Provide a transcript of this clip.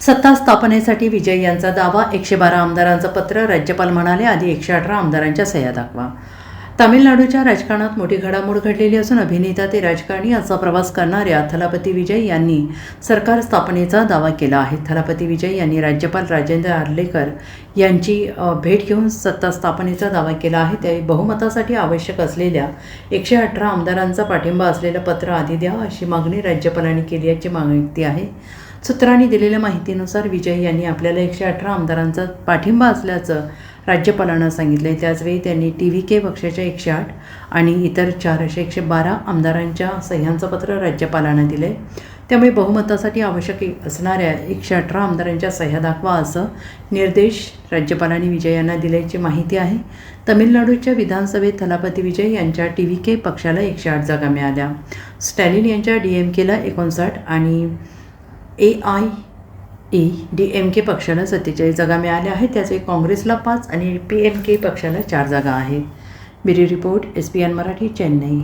सत्ता स्थापनेसाठी विजय यांचा दावा. 112 आमदारांचं पत्र. राज्यपाल म्हणाले, आधी 118 आमदारांच्या सह्या दाखवा. तामिळनाडूच्या राजकारणात मोठी घडामोड घडलेली असून अभिनेता ते राजकारणी असा प्रवास करणाऱ्या थलापती विजय यांनी सरकार स्थापनेचा दावा केला आहे. थलापती विजय यांनी राज्यपाल राजेंद्र आर्लेकर यांची भेट घेऊन सत्ता स्थापनेचा दावा केला आहे. त्यावेळी बहुमतासाठी आवश्यक असलेल्या 118 आमदारांचा पाठिंबा असलेलं पत्र आधी द्या, अशी मागणी राज्यपालांनी केली याची माहिती आहे. सूत्रांनी दिलेल्या माहितीनुसार विजय यांनी आपल्याला 118 आमदारांचा पाठिंबा असल्याचं राज्यपालांना सांगितले. त्याचवेळी त्यांनी TVK पक्षाच्या 108 आणि इतर 112 आमदारांच्या सह्यांचं पत्र राज्यपालांना दिले. त्यामुळे बहुमतासाठी आवश्यक असणाऱ्या 118 आमदारांच्या सह्या दाखवा, असं निर्देश राज्यपालांनी विजय यांना दिल्याची माहिती आहे. तमिळनाडूच्या विधानसभेत थलापती विजय यांच्या TVK पक्षाला 108 जागा मिळाल्या. स्टॅलिन यांच्या DMKला 59 आणि AIADMK पक्षाला 47 जागा मिळाल्या आहेत. त्याचे काँग्रेसला 5 आणि PMK पक्षाला 4 जागा आहेत. Bureau report, SPN Marathi, Chennai.